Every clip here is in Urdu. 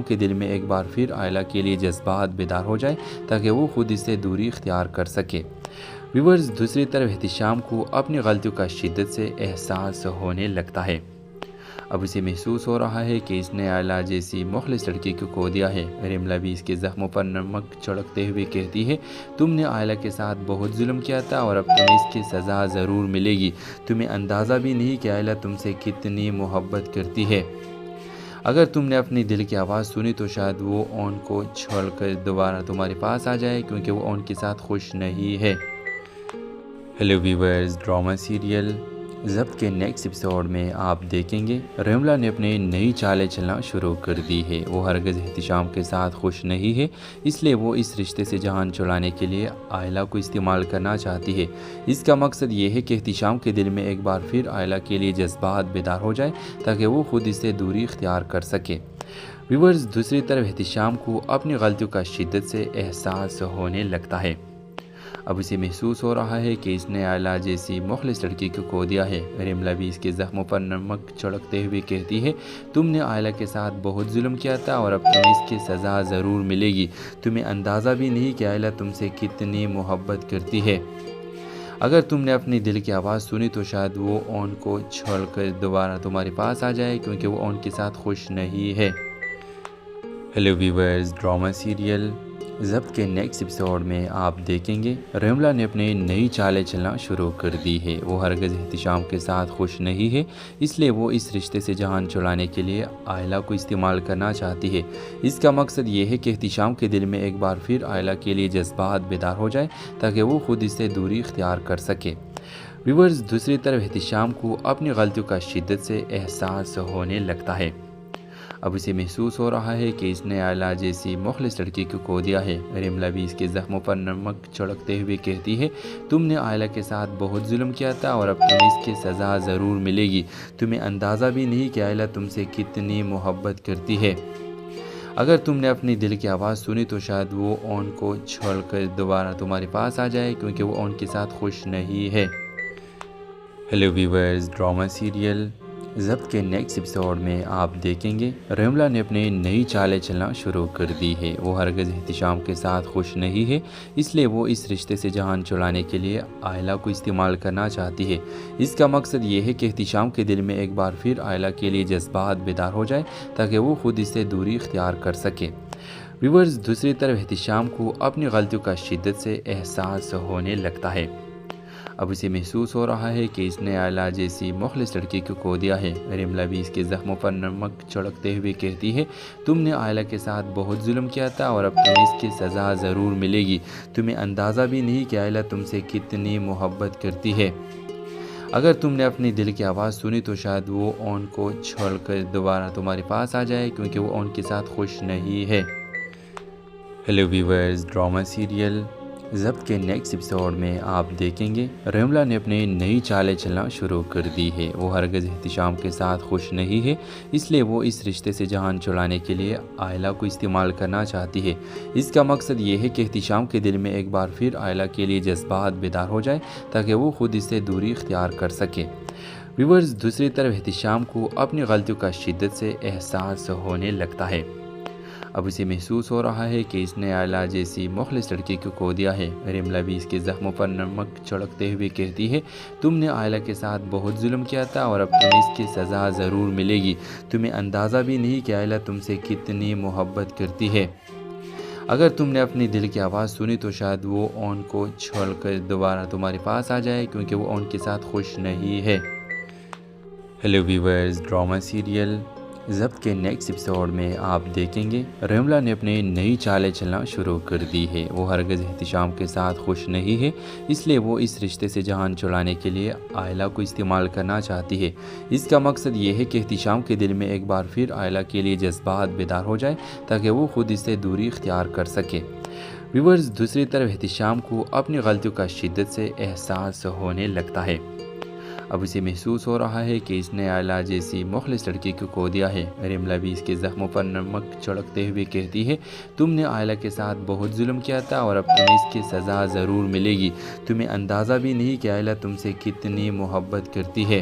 کے دل میں ایک بار پھر آئلہ کے لیے جذبات بیدار ہو جائے تاکہ وہ خود اس سے دوری اختیار کر سکے۔ ویورز، دوسری طرف احتشام کو اپنی غلطیوں کا شدت سے احساس ہونے لگتا ہے۔ اب اسے محسوس ہو رہا ہے کہ اس نے آئلہ جیسی مخلص لڑکی کو کھو دیا ہے۔ رملہ بھی اس کے زخموں پر نمک چھڑکتے ہوئے کہتی ہے، تم نے آئلہ کے ساتھ بہت ظلم کیا تھا اور اب تمہیں اس کی سزا ضرور ملے گی۔ تمہیں اندازہ بھی نہیں کہ آئلہ تم سے کتنی محبت کرتی ہے۔ اگر تم نے اپنی دل کی آواز سنی تو شاید وہ اون کو چھوڑ کر دوبارہ تمہارے پاس آ جائے، کیونکہ وہ اون کے ساتھ خوش نہیں ہے۔ ہیلو ویورز، ڈرامہ سیریل ضبط کے نیکسٹ ایپیسوڈ میں آپ دیکھیں گے رملہ نے اپنی نئی چالیں چلنا شروع کر دی ہے۔ وہ ہرگز احتشام کے ساتھ خوش نہیں ہے، اس لیے وہ اس رشتے سے جان چھڑانے کے لیے آئلہ کو استعمال کرنا چاہتی ہے۔ اس کا مقصد یہ ہے کہ احتشام کے دل میں ایک بار پھر آئلہ کے لیے جذبات بیدار ہو جائے تاکہ وہ خود اس سے دوری اختیار کر سکے۔ ویورز، دوسری طرف احتشام کو اپنی غلطیوں کا شدت سے احساس ہونے لگتا ہے۔ اب اسے محسوس ہو رہا ہے کہ اس نے آئلہ جیسی مخلص لڑکی کو کھو دیا ہے۔ رملہ بھی اس کے زخموں پر نمک چھڑکتے ہوئے کہتی ہے، تم نے آئلہ کے ساتھ بہت ظلم کیا تھا اور اب تمہیں اس کی سزا ضرور ملے گی۔ تمہیں اندازہ بھی نہیں کہ آئلہ تم سے کتنی محبت کرتی ہے۔ اگر تم نے اپنی دل کی آواز سنی تو شاید وہ اون کو چھوڑ کر دوبارہ تمہارے پاس آ جائے، کیونکہ وہ اون کے ساتھ خوش نہیں ہے۔ ہیلو ویورز، ڈرامہ سیریل ضبط کے نیکسٹ ایپیسوڈ میں آپ دیکھیں گے رملہ نے اپنی نئی چالیں چلنا شروع کر دی ہے۔ وہ ہرگز احتشام کے ساتھ خوش نہیں ہے، اس لیے وہ اس رشتے سے جان چھڑانے کے لیے آئلہ کو استعمال کرنا چاہتی ہے۔ اس کا مقصد یہ ہے کہ احتشام کے دل میں ایک بار پھر آئلہ کے لیے جذبات بیدار ہو جائے تاکہ وہ خود اس سے دوری اختیار کر سکے۔ ویورز، دوسری طرف احتشام کو اپنی غلطیوں کا شدت سے احساس ہونے لگتا ہے۔ اب اسے محسوس ہو رہا ہے کہ اس نے آئلہ جیسی مخلص لڑکی کو کھو دیا ہے۔ رملہ بھی اس کے زخموں پر نمک چھڑکتے ہوئے کہتی ہے، تم نے آئلہ کے ساتھ بہت ظلم کیا تھا اور اب تمہیں اس کی سزا ضرور ملے گی۔ تمہیں اندازہ بھی نہیں کہ آئلہ تم سے کتنی محبت کرتی ہے۔ اگر تم نے اپنی دل کی آواز سنی تو شاید وہ اون کو چھوڑ کر دوبارہ تمہارے پاس آ جائے، کیونکہ وہ اون کے ساتھ خوش نہیں ہے۔ ہیلو ویورز، ڈرامہ سیریل ضبط کے نیکسٹ ایپیسوڈ میں آپ دیکھیں گے رملہ نے اپنی نئی چالیں چلنا شروع کر دی ہے۔ وہ ہرگز احتشام کے ساتھ خوش نہیں ہے، اس لیے وہ اس رشتے سے جان چھڑانے کے لیے آئلہ کو استعمال کرنا چاہتی ہے۔ اس کا مقصد یہ ہے کہ احتشام کے دل میں ایک بار پھر آئلہ کے لیے جذبات بیدار ہو جائے تاکہ وہ خود اس سے دوری اختیار کر سکے۔ ویورز، دوسری طرف احتشام کو اپنی غلطیوں کا شدت سے احساس ہونے لگتا ہے۔ اب اسے محسوس ہو رہا ہے کہ اس نے آئلہ جیسی مخلص لڑکی کو کھو دیا ہے۔ رملہ بھی اس کے زخموں پر نمک چھڑکتے ہوئے کہتی ہے، تم نے آئلہ کے ساتھ بہت ظلم کیا تھا اور اب تمہیں اس کی سزا ضرور ملے گی۔ تمہیں اندازہ بھی نہیں کہ آئلہ تم سے کتنی محبت کرتی ہے۔ اگر تم نے اپنی دل کی آواز سنی تو شاید وہ اون کو چھوڑ کر دوبارہ تمہارے پاس آ جائے، کیونکہ وہ اون کے ساتھ خوش نہیں ہے۔ ہیلو ویورز، ڈرامہ سیریل ضبط کے نیکسٹ ایپیسوڈ میں آپ دیکھیں گے رملہ نے اپنی نئی چالیں چلنا شروع کر دی ہے۔ وہ ہرگز احتشام کے ساتھ خوش نہیں ہے، اس لیے وہ اس رشتے سے جان چھڑانے کے لیے آئلہ کو استعمال کرنا چاہتی ہے۔ اس کا مقصد یہ ہے کہ احتشام کے دل میں ایک بار پھر آئلہ کے لیے جذبات بیدار ہو جائے تاکہ وہ خود اس سے دوری اختیار کر سکے۔ ویورز، دوسری طرف احتشام کو اپنی غلطیوں کا شدت سے احساس ہونے لگتا ہے۔ اب اسے محسوس ہو رہا ہے کہ اس نے آئلہ جیسی مخلص لڑکی کو کھو دیا ہے۔ رملہ بھی اس کے زخموں پر نمک چھڑکتے ہوئے کہتی ہے، تم نے آئلہ کے ساتھ بہت ظلم کیا تھا اور اب تمہیں اس کی سزا ضرور ملے گی۔ تمہیں اندازہ بھی نہیں کہ آئلہ تم سے کتنی محبت کرتی ہے۔ اگر تم نے اپنی دل کی آواز سنی تو شاید وہ اون کو چھوڑ کر دوبارہ تمہارے پاس آ جائے، کیونکہ وہ اون کے ساتھ خوش نہیں ہے۔ ہیلو ویورز، ڈرامہ سیریل ضبط کے نیکسٹ ایپیسوڈ میں آپ دیکھیں گے رملہ نے اپنی نئی چالیں چلنا شروع کر دی ہے۔ وہ ہرگز احتشام کے ساتھ خوش نہیں ہے، اس لیے وہ اس رشتے سے جان چھڑانے کے لیے آئلہ کو استعمال کرنا چاہتی ہے۔ اس کا مقصد یہ ہے کہ احتشام کے دل میں ایک بار پھر آئلہ کے لیے جذبات بیدار ہو جائے تاکہ وہ خود اس سے دوری اختیار کر سکے۔ ویورز، دوسری طرف احتشام کو اپنی غلطیوں کا شدت سے احساس ہونے لگتا ہے۔ اب اسے محسوس ہو رہا ہے کہ اس نے آئلہ جیسی مخلص لڑکی کو کھو دیا ہے۔ رملہ بھی اس کے زخموں پر نمک چھڑکتے ہوئے کہتی ہے، تم نے آئلہ کے ساتھ بہت ظلم کیا تھا اور اب تمہیں اس کی سزا ضرور ملے گی۔ تمہیں اندازہ بھی نہیں کہ آئلہ تم سے کتنی محبت کرتی ہے۔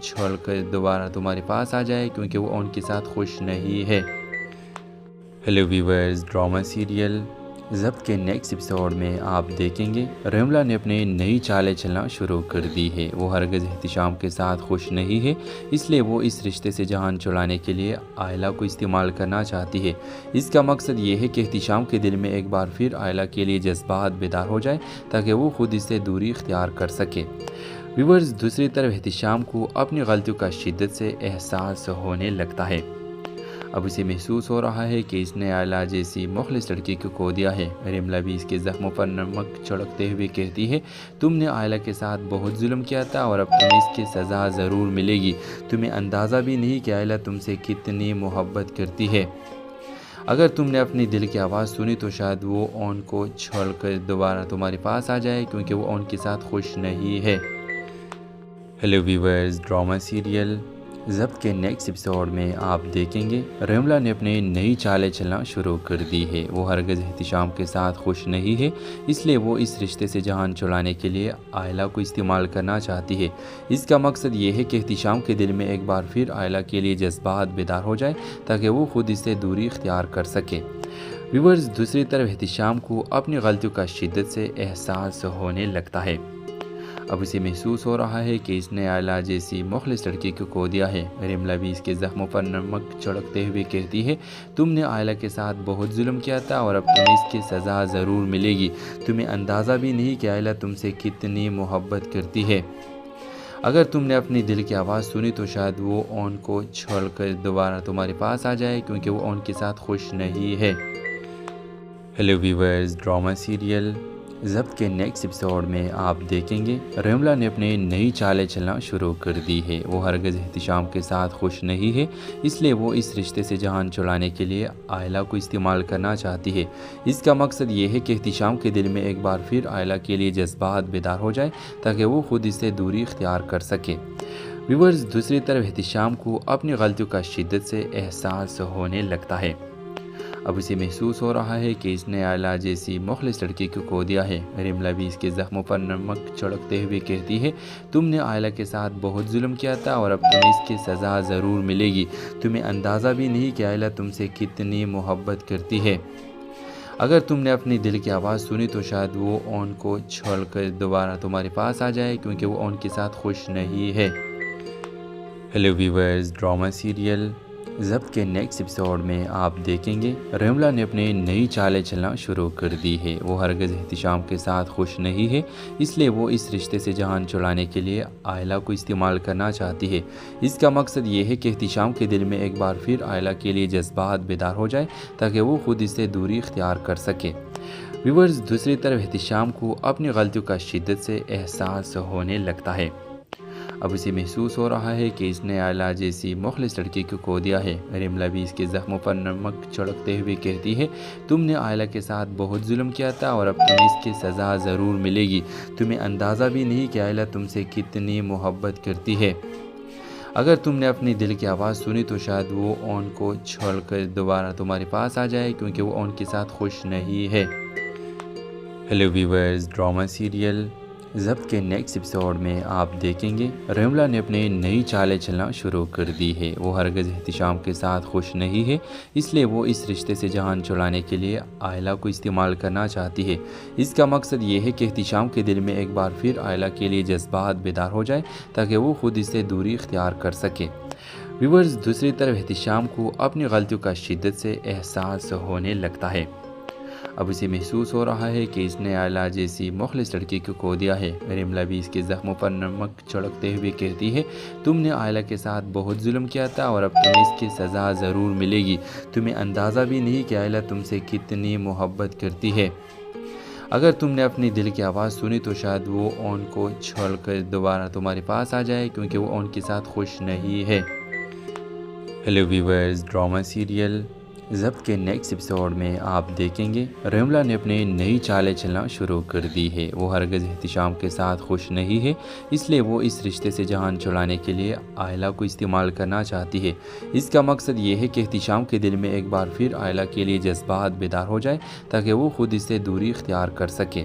چھوڑ کر دوبارہ تمہارے پاس آ جائے، کیونکہ وہ اون کے ساتھ خوش نہیں ہے۔ ہیلو ویورز، ڈرامہ سیریل ضبط کے نیکسٹ ایپیسوڈ میں آپ دیکھیں گے ریملا نے اپنی نئی چالیں چلنا شروع کر دی ہے۔ وہ ہرگز احتشام کے ساتھ خوش نہیں ہے، اس لیے وہ اس رشتے سے جان چھڑانے کے لیے آئلہ کو استعمال کرنا چاہتی ہے۔ اس کا مقصد یہ ہے کہ احتشام کے دل میں ایک بار پھر آئلہ کے لیے جذبات بیدار ہو جائے تاکہ وہ خود اس سے دوری اختیار کر سکے۔ ویورز، دوسری طرف احتشام کو اپنی غلطیوں کا شدت سے احساس ہونے لگتا ہے۔ اب اسے محسوس ہو رہا ہے کہ اس نے آئلہ جیسی مخلص لڑکی کو کھو دیا ہے۔ ریملا بھی اس کے زخموں پر نمک چھڑکتے ہوئے کہتی ہے، تم نے آئلہ کے ساتھ بہت ظلم کیا تھا اور اب تمہیں اس کی سزا ضرور ملے گی۔ تمہیں اندازہ بھی نہیں کہ آئلہ تم سے کتنی محبت کرتی ہے۔ اگر تم نے اپنی دل کی آواز سنی تو شاید وہ اون کو چھوڑ کر دوبارہ تمہارے پاس آ جائے، کیونکہ وہ اون کے ساتھ خوش نہیں ہے۔ ہیلو ویورز، ڈرامہ سیریل ضبط کے نیکسٹ ایپیسوڈ میں آپ دیکھیں گے ریملا نے اپنی نئی چالیں چلنا شروع کر دی ہے۔ وہ ہرگز احتشام کے ساتھ خوش نہیں ہے، اس لیے وہ اس رشتے سے جان چھڑانے کے لیے آئلہ کو استعمال کرنا چاہتی ہے۔ اس کا مقصد یہ ہے کہ احتشام کے دل میں ایک بار پھر آئلہ کے لیے جذبات بیدار ہو جائے تاکہ وہ خود اس سے دوری اختیار کر سکے۔ ویورز، دوسری طرف احتشام کو اپنی غلطیوں کا شدت سے احساس ہونے لگتا ہے۔ اب اسے محسوس ہو رہا ہے کہ اس نے آئلہ جیسی مخلص لڑکی کو کھو دیا ہے۔ ریملا بھی اس کے زخموں پر نمک چھڑکتے ہوئے کہتی ہے، تم نے آئلہ کے ساتھ بہت ظلم کیا تھا اور اب تمہیں اس کی سزا ضرور ملے گی۔ تمہیں اندازہ بھی نہیں کہ آئلہ تم سے کتنی محبت کرتی ہے۔ اگر تم نے اپنی دل کی آواز سنی تو شاید وہ اون کو چھوڑ کر دوبارہ تمہارے پاس آ جائے، کیونکہ وہ اون کے ساتھ خوش نہیں ہے۔ ہیلو ویورز، ڈرامہ سیریل ضبط کے نیکسٹ ایپیسوڈ میں آپ دیکھیں گے ریملا نے اپنی نئی چالیں چلنا شروع کر دی ہے۔ وہ ہرگز احتشام کے ساتھ خوش نہیں ہے، اس لیے وہ اس رشتے سے جان چھڑانے کے لیے آئلہ کو استعمال کرنا چاہتی ہے۔ اس کا مقصد یہ ہے کہ احتشام کے دل میں ایک بار پھر آئلہ کے لیے جذبات بیدار ہو جائے تاکہ وہ خود اس سے دوری اختیار کر سکے۔ ویورز، دوسری طرف احتشام کو اپنی غلطیوں کا شدت سے احساس ہونے لگتا ہے۔ اب اسے محسوس ہو رہا ہے کہ اس نے آئلہ جیسی مخلص لڑکی کو کھو دیا ہے۔ ریملا بھی اس کے زخموں پر نمک چھڑکتے ہوئے کہتی ہے، تم نے آئلہ کے ساتھ بہت ظلم کیا تھا اور اب تمہیں اس کی سزا ضرور ملے گی۔ تمہیں اندازہ بھی نہیں کہ آئلہ تم سے کتنی محبت کرتی ہے۔ اگر تم نے اپنی دل کی آواز سنی تو شاید وہ اون کو چھوڑ کر دوبارہ تمہارے پاس آ جائے، کیونکہ وہ اون کے ساتھ خوش نہیں ہے۔ ہیلو ویورز، ڈرامہ سیریل ضبط کے نیکسٹ ایپیسوڈ میں آپ دیکھیں گے ریملا نے اپنی نئی چالیں چلنا شروع کر دی ہے۔ وہ ہرگز احتشام کے ساتھ خوش نہیں ہے، اس لیے وہ اس رشتے سے جان چھڑانے کے لیے آئلہ کو استعمال کرنا چاہتی ہے۔ اس کا مقصد یہ ہے کہ احتشام کے دل میں ایک بار پھر آئلہ کے لیے جذبات بیدار ہو جائے تاکہ وہ خود اس سے دوری اختیار کر سکے۔ ویورز، دوسری طرف احتشام کو اپنی غلطیوں کا شدت سے احساس ہونے لگتا ہے۔ اب اسے محسوس ہو رہا ہے کہ اس نے آئلہ جیسی مخلص لڑکی کو کھو دیا ہے۔ ریملا بھی اس کے زخموں پر نمک چھڑکتے ہوئے کہتی ہے، تم نے آئلہ کے ساتھ بہت ظلم کیا تھا اور اب تمہیں اس کی سزا ضرور ملے گی۔ تمہیں اندازہ بھی نہیں کہ آئلہ تم سے کتنی محبت کرتی ہے۔ اگر تم نے اپنی دل کی آواز سنی تو شاید وہ اون کو چھوڑ کر دوبارہ تمہارے پاس آ جائے، کیونکہ وہ اون کے ساتھ خوش نہیں ہے۔ ہیلو ویورز، ڈرامہ سیریل ضبط کے نیکسٹ ایپیسوڈ میں آپ دیکھیں گے ریملا نے اپنی نئی چالیں چلنا شروع کر دی ہے۔ وہ ہرگز احتشام کے ساتھ خوش نہیں ہے، اس لیے وہ اس رشتے سے جان چھڑانے کے لیے آئلہ کو استعمال کرنا چاہتی ہے۔ اس کا مقصد یہ ہے کہ احتشام کے دل میں ایک بار پھر آئلہ کے لیے جذبات بیدار ہو جائے تاکہ وہ خود اس سے دوری اختیار کر سکے۔ ویورز، دوسری طرف احتشام کو اپنی غلطیوں کا شدت سے احساس ہونے لگتا ہے۔ اب اسے محسوس ہو رہا ہے کہ اس نے آئلہ جیسی مخلص لڑکی کو کھو دیا ہے۔ ریملا بھی اس کے زخموں پر نمک چھڑکتے ہوئے کہتی ہے، تم نے آئلہ کے ساتھ بہت ظلم کیا تھا اور اب تمہیں اس کی سزا ضرور ملے گی۔ تمہیں اندازہ بھی نہیں کہ آئلہ تم سے کتنی محبت کرتی ہے۔ اگر تم نے اپنی دل کی آواز سنی تو شاید وہ اون کو چھوڑ کر دوبارہ تمہارے پاس آ جائے، کیونکہ وہ اون کے ساتھ خوش نہیں ہے۔ ہیلو ویورز، ڈرامہ سیریل ضبط کے نیکسٹ ایپیسوڈ میں آپ دیکھیں گے ریملا نے اپنی نئی چالیں چلنا شروع کر دی ہے۔ وہ ہرگز احتشام کے ساتھ خوش نہیں ہے، اس لیے وہ اس رشتے سے جان چھڑانے کے لیے آئلہ کو استعمال کرنا چاہتی ہے۔ اس کا مقصد یہ ہے کہ احتشام کے دل میں ایک بار پھر آئلہ کے لیے جذبات بیدار ہو جائے تاکہ وہ خود اس سے دوری اختیار کر سکے۔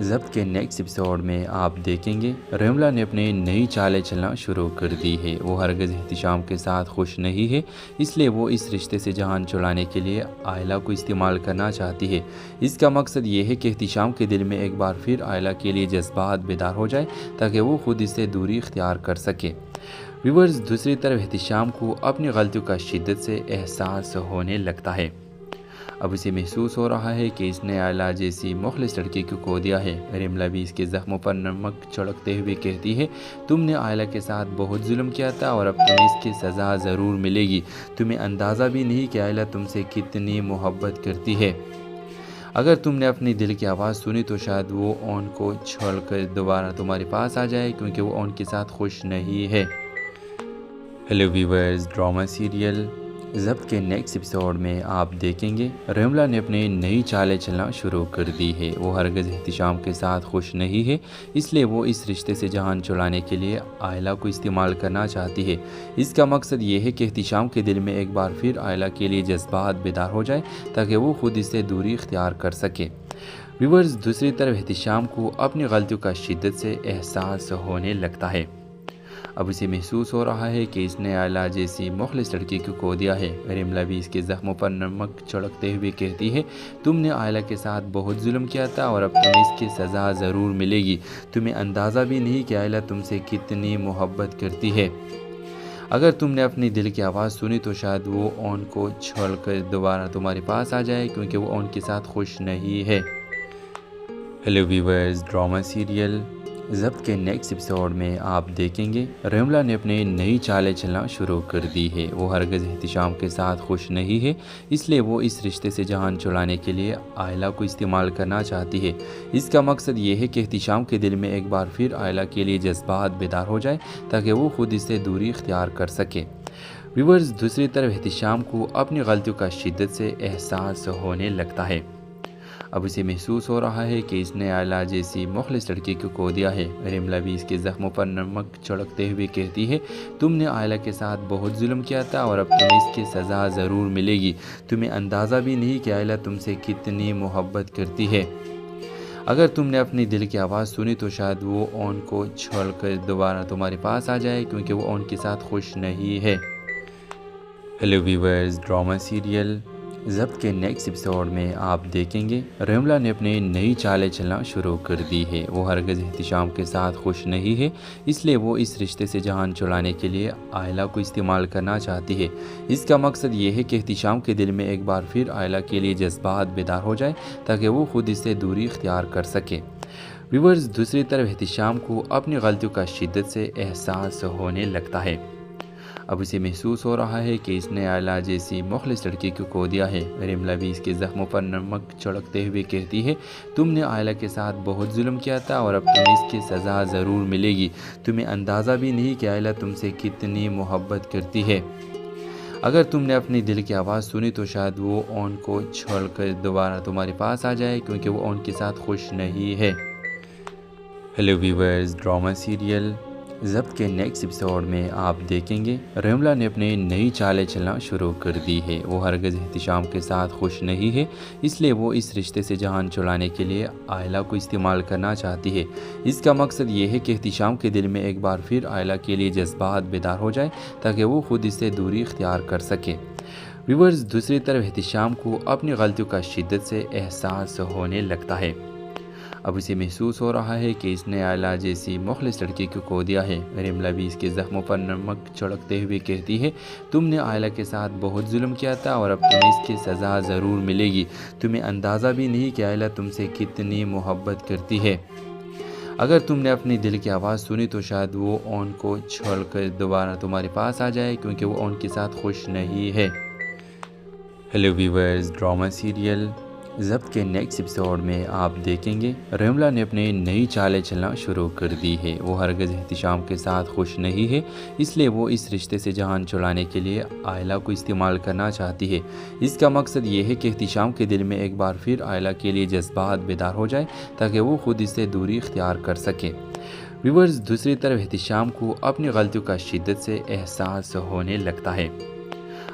ضبط کے نیکسٹ ایپیسوڈ میں آپ دیکھیں گے ریملا نے اپنی نئی چالیں چلنا شروع کر دی ہے۔ وہ ہرگز احتشام کے ساتھ خوش نہیں ہے، اس لیے وہ اس رشتے سے جہان چھڑانے کے لیے آئلہ کو استعمال کرنا چاہتی ہے۔ اس کا مقصد یہ ہے کہ احتشام کے دل میں ایک بار پھر آئلہ کے لیے جذبات بیدار ہو جائے تاکہ وہ خود اس سے دوری اختیار کر سکے۔ ویورز، دوسری طرف احتشام کو اپنی غلطیوں کا شدت سے احساس ہونے لگتا ہے۔ اب اسے محسوس ہو رہا ہے کہ اس نے آئلہ جیسی مخلص لڑکی کو کھو دیا ہے۔ ریملا بھی اس کے زخموں پر نمک چھڑکتے ہوئے کہتی ہے، تم نے آئلہ کے ساتھ بہت ظلم کیا تھا اور اب تمہیں اس کی سزا ضرور ملے گی۔ تمہیں اندازہ بھی نہیں کہ آئلہ تم سے کتنی محبت کرتی ہے۔ اگر تم نے اپنی دل کی آواز سنی تو شاید وہ اون کو چھوڑ کر دوبارہ تمہارے پاس آ جائے، کیونکہ وہ اون کے ساتھ خوش نہیں ہے۔ ہیلو ویورز، ڈرامہ سیریل ضبط کے نیکسٹ ایپیسوڈ میں آپ دیکھیں گے ریملا نے اپنی نئی چالیں چلنا شروع کر دی ہے۔ وہ ہرگز احتشام کے ساتھ خوش نہیں ہے، اس لیے وہ اس رشتے سے جہان چھڑانے کے لیے آئلہ کو استعمال کرنا چاہتی ہے۔ اس کا مقصد یہ ہے کہ احتشام کے دل میں ایک بار پھر آئلہ کے لیے جذبات بیدار ہو جائے تاکہ وہ خود اس سے دوری اختیار کر سکے۔ ویورز، دوسری طرف احتشام کو اپنی غلطیوں کا شدت سے احساس ہونے لگتا ہے۔ اب اسے محسوس ہو رہا ہے کہ اس نے آئلہ جیسی مخلص لڑکی کو کھو دیا ہے۔ ریملا بھی اس کے زخموں پر نمک چھڑکتے ہوئے کہتی ہے، تم نے آئلہ کے ساتھ بہت ظلم کیا تھا اور اب تمہیں اس کی سزا ضرور ملے گی۔ تمہیں اندازہ بھی نہیں کہ آئلہ تم سے کتنی محبت کرتی ہے۔ اگر تم نے اپنی دل کی آواز سنی تو شاید وہ اون کو چھوڑ کر دوبارہ تمہارے پاس آ جائے، کیونکہ وہ اون کے ساتھ خوش نہیں ہے۔ ہیلو ویورز، ڈرامہ سیریل ضبط کے نیکسٹ ایپیسوڈ میں آپ دیکھیں گے ریملا نے اپنی نئی چالیں چلنا شروع کر دی ہے۔ وہ ہرگز احتشام کے ساتھ خوش نہیں ہے، اس لیے وہ اس رشتے سے جہان چھڑانے کے لیے آئلہ کو استعمال کرنا چاہتی ہے۔ اس کا مقصد یہ ہے کہ احتشام کے دل میں ایک بار پھر آئلہ کے لیے جذبات بیدار ہو جائے تاکہ وہ خود اس سے دوری اختیار کر سکے۔ ویورز، دوسری طرف احتشام کو اپنی غلطیوں کا شدت سے احساس ہونے لگتا ہے۔ اب اسے محسوس ہو رہا ہے کہ اس نے آئلہ جیسی مخلص لڑکی کو کھو دیا ہے۔ ریملا بھی اس کے زخموں پر نمک چھڑکتے ہوئے کہتی ہے، تم نے آئلہ کے ساتھ بہت ظلم کیا تھا اور اب تمہیں اس کی سزا ضرور ملے گی۔ تمہیں اندازہ بھی نہیں کہ آئلہ تم سے کتنی محبت کرتی ہے۔ اگر تم نے اپنی دل کی آواز سنی تو شاید وہ اون کو چھوڑ کر دوبارہ تمہارے پاس آ جائے، کیونکہ وہ اون کے ساتھ خوش نہیں ہے۔ ہیلو ویورز، ڈرامہ سیریل ضبط کے نیکسٹ ایپیسوڈ میں آپ دیکھیں گے ریملا نے اپنی نئی چالیں چلنا شروع کر دی ہے۔ وہ ہرگز احتشام کے ساتھ خوش نہیں ہے، اس لیے وہ اس رشتے سے جہان چھڑانے کے لیے آئلہ کو استعمال کرنا چاہتی ہے۔ اس کا مقصد یہ ہے کہ احتشام کے دل میں ایک بار پھر آئلہ کے لیے جذبات بیدار ہو جائے تاکہ وہ خود اس سے دوری اختیار کر سکے۔ ویورز، دوسری طرف احتشام کو اپنی غلطیوں کا شدت سے احساس ہونے لگتا ہے۔ اب اسے محسوس ہو رہا ہے کہ اس نے آئلہ جیسی مخلص لڑکی کو کھو دیا ہے۔ ریملا بھی اس کے زخموں پر نمک چھڑکتے ہوئے کہتی ہے، تم نے آئلہ کے ساتھ بہت ظلم کیا تھا اور اب تمہیں اس کی سزا ضرور ملے گی۔ تمہیں اندازہ بھی نہیں کہ آئلہ تم سے کتنی محبت کرتی ہے۔ اگر تم نے اپنی دل کی آواز سنی تو شاید وہ اون کو چھوڑ کر دوبارہ تمہارے پاس آ جائے، کیونکہ وہ اون کے ساتھ خوش نہیں ہے۔ ہیلو ویورز، ڈرامہ سیریل ضبط کے نیکسٹ ایپیسوڈ میں آپ دیکھیں گے ریملا نے اپنی نئی چالیں چلنا شروع کر دی ہے۔ وہ ہرگز احتشام کے ساتھ خوش نہیں ہے، اس لیے وہ اس رشتے سے جہان چھڑانے کے لیے آئلہ کو استعمال کرنا چاہتی ہے۔ اس کا مقصد یہ ہے کہ احتشام کے دل میں ایک بار پھر آئلہ کے لیے جذبات بیدار ہو جائے تاکہ وہ خود اس سے دوری اختیار کر سکے۔ ویورز، دوسری طرف احتشام کو اپنی غلطیوں کا شدت سے احساس ہونے لگتا ہے۔ اب اسے محسوس ہو رہا ہے کہ اس نے آئلہ جیسی مخلص لڑکی کو کھو دیا ہے۔ ریملا بھی اس کے زخموں پر نمک چھڑکتے ہوئے کہتی ہے، تم نے آئلہ کے ساتھ بہت ظلم کیا تھا اور اب تمہیں اس کی سزا ضرور ملے گی۔ تمہیں اندازہ بھی نہیں کہ آئلہ تم سے کتنی محبت کرتی ہے۔ اگر تم نے اپنی دل کی آواز سنی تو شاید وہ اون کو چھوڑ کر دوبارہ تمہارے پاس آ جائے، کیونکہ وہ اون کے ساتھ خوش نہیں ہے۔ ہیلو ویورز، ڈرامہ سیریل ضبط کے نیکسٹ ایپیسوڈ میں آپ دیکھیں گے ریملا نے اپنی نئی چالیں چلنا شروع کر دی ہے۔ وہ ہرگز احتشام کے ساتھ خوش نہیں ہے، اس لیے وہ اس رشتے سے جہان چھڑانے کے لیے آئلہ کو استعمال کرنا چاہتی ہے۔ اس کا مقصد یہ ہے کہ احتشام کے دل میں ایک بار پھر آئلہ کے لیے جذبات بیدار ہو جائے تاکہ وہ خود اس سے دوری اختیار کر سکے۔ ویورز، دوسری طرف احتشام کو اپنی غلطیوں کا شدت سے احساس ہونے لگتا ہے۔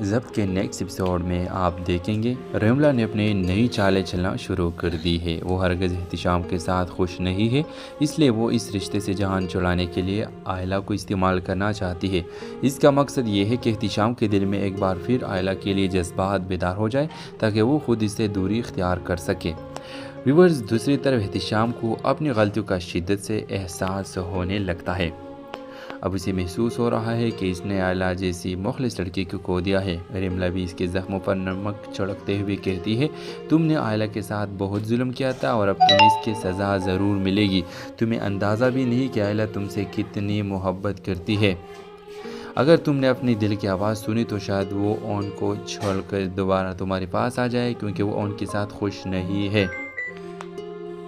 ضبط کے نیکسٹ ایپیسوڈ میں آپ دیکھیں گے ریملا نے اپنی نئی چالیں چلنا شروع کر دی ہے۔ وہ ہرگز احتشام کے ساتھ خوش نہیں ہے، اس لیے وہ اس رشتے سے جان چھڑانے کے لیے آئلہ کو استعمال کرنا چاہتی ہے۔ اس کا مقصد یہ ہے کہ احتشام کے دل میں ایک بار پھر آئلہ کے لیے جذبات بیدار ہو جائے تاکہ وہ خود اس سے دوری اختیار کر سکے۔ ویورز، دوسری طرف احتشام کو اپنی غلطیوں کا شدت سے احساس ہونے لگتا ہے۔ اب اسے محسوس ہو رہا ہے کہ اس نے آئلہ جیسی مخلص لڑکی کو کھو دیا ہے۔ ریملا بھی اس کے زخموں پر نمک چھڑکتے ہوئے کہتی ہے، تم نے آئلہ کے ساتھ بہت ظلم کیا تھا اور اب تمہیں اس کی سزا ضرور ملے گی۔ تمہیں اندازہ بھی نہیں کہ آئلہ تم سے کتنی محبت کرتی ہے۔ اگر تم نے اپنی دل کی آواز سنی تو شاید وہ اون کو چھوڑ کر دوبارہ تمہارے پاس آ جائے، کیونکہ وہ اون کے ساتھ خوش نہیں ہے۔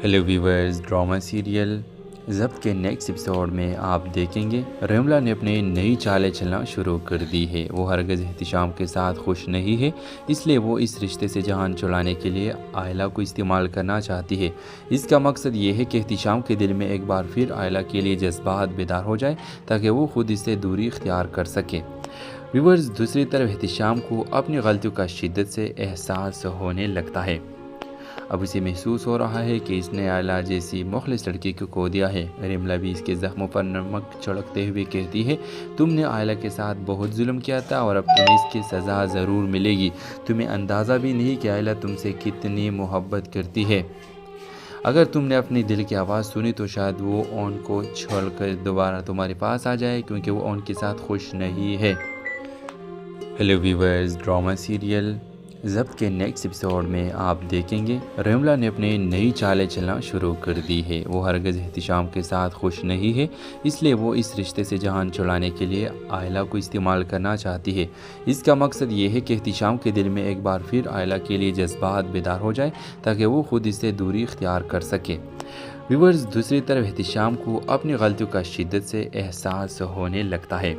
ہیلو ویورز، ڈرامہ سیریل ضبط کے نیکسٹ ایپیسوڈ میں آپ دیکھیں گے ریملا نے اپنی نئی چالیں چلنا شروع کر دی ہے۔ وہ ہرگز احتشام کے ساتھ خوش نہیں ہے، اس لیے وہ اس رشتے سے جان چھڑانے کے لیے آئلہ کو استعمال کرنا چاہتی ہے۔ اس کا مقصد یہ ہے کہ احتشام کے دل میں ایک بار پھر آئلہ کے لیے جذبات بیدار ہو جائے تاکہ وہ خود اس سے دوری اختیار کر سکے۔ ویورز، دوسری طرف احتشام کو اپنی غلطیوں کا شدت سے احساس ہونے لگتا ہے۔ اب اسے محسوس ہو رہا ہے کہ اس نے آئلہ جیسی مخلص لڑکی کو کھو دیا ہے۔ ریملا بھی اس کے زخموں پر نمک چھڑکتے ہوئے کہتی ہے، تم نے آئلہ کے ساتھ بہت ظلم کیا تھا اور اب تمہیں اس کی سزا ضرور ملے گی۔ تمہیں اندازہ بھی نہیں کہ آئلہ تم سے کتنی محبت کرتی ہے۔ اگر تم نے اپنی دل کی آواز سنی تو شاید وہ اون کو چھوڑ کر دوبارہ تمہارے پاس آ جائے، کیونکہ وہ اون کے ساتھ خوش نہیں ہے۔ ہیلو ویورز، ڈرامہ سیریل ضبط کے نیکسٹ ایپیسوڈ میں آپ دیکھیں گے ریملا نے اپنی نئی چالیں چلنا شروع کر دی ہے۔ وہ ہرگز احتشام کے ساتھ خوش نہیں ہے، اس لیے وہ اس رشتے سے جان چھڑانے کے لیے آئلہ کو استعمال کرنا چاہتی ہے۔ اس کا مقصد یہ ہے کہ احتشام کے دل میں ایک بار پھر آئلہ کے لیے جذبات بیدار ہو جائے تاکہ وہ خود اس سے دوری اختیار کر سکے۔ ویورز، دوسری طرف احتشام کو اپنی غلطیوں کا شدت سے احساس ہونے لگتا ہے۔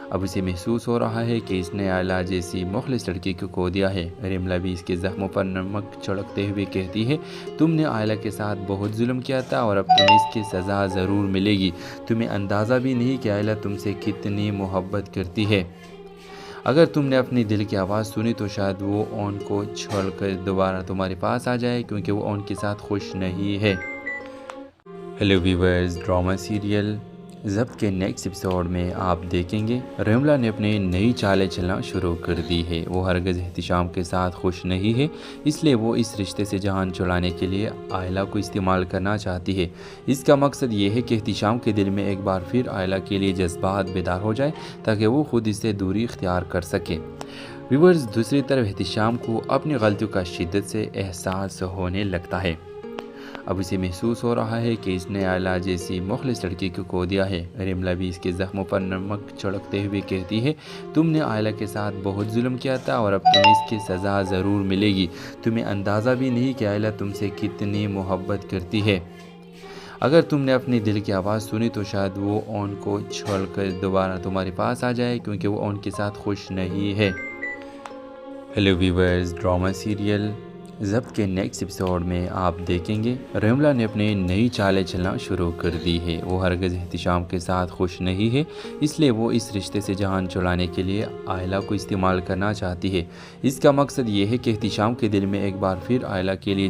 اب اسے محسوس ہو رہا ہے کہ اس نے آئلہ جیسی مخلص لڑکی کو کھو دیا ہے۔ ریملا بھی اس کے زخموں پر نمک چھڑکتے ہوئے کہتی ہے، تم نے آئلہ کے ساتھ بہت ظلم کیا تھا اور اب تمہیں اس کی سزا ضرور ملے گی۔ تمہیں اندازہ بھی نہیں کہ آئلہ تم سے کتنی محبت کرتی ہے۔ اگر تم نے اپنی دل کی آواز سنی تو شاید وہ اون کو چھوڑ کر دوبارہ تمہارے پاس آ جائے، کیونکہ وہ اون کے ساتھ خوش نہیں ہے۔ ہیلو ویورز، ڈرامہ سیریل ضبط کے نیکسٹ ایپیسوڈ میں آپ دیکھیں گے ریملا نے اپنی نئی چالیں چلنا شروع کر دی ہے۔ وہ ہرگز احتشام کے ساتھ خوش نہیں ہے، اس لیے وہ اس رشتے سے جان چھڑانے کے لیے آئلہ کو استعمال کرنا چاہتی ہے۔ اس کا مقصد یہ ہے کہ احتشام کے دل میں ایک بار پھر آئلہ کے لیے جذبات بیدار ہو جائے تاکہ وہ خود اس سے دوری اختیار کر سکے۔ ویورز، دوسری طرف احتشام کو اپنی غلطیوں کا شدت سے احساس ہونے لگتا ہے۔ اب اسے محسوس ہو رہا ہے کہ اس نے آئلہ جیسی مخلص لڑکی کو کھو دیا ہے۔ ریملا بھی اس کے زخموں پر نمک چھڑکتے ہوئے کہتی ہے، تم نے آئلہ کے ساتھ بہت ظلم کیا تھا اور اب تمہیں اس کی سزا ضرور ملے گی۔ تمہیں اندازہ بھی نہیں کہ آئلہ تم سے کتنی محبت کرتی ہے۔ اگر تم نے اپنی دل کی آواز سنی تو شاید وہ اون کو چھوڑ کر دوبارہ تمہارے پاس آ جائے، کیونکہ وہ اون کے ساتھ خوش نہیں ہے۔ ہیلو ویورز، ڈرامہ سیریل ضبط کے نیکسٹ ایپیسوڈ میں آپ دیکھیں گے ریملا نے اپنی نئی چالیں چلنا شروع کر دی ہے۔ وہ ہرگز احتشام کے ساتھ خوش نہیں ہے، اس لیے وہ اس رشتے سے جان چھڑانے کے لیے آئلہ کو استعمال کرنا چاہتی ہے۔ اس کا مقصد یہ ہے کہ احتشام کے دل میں ایک بار پھر آئلہ کے لیے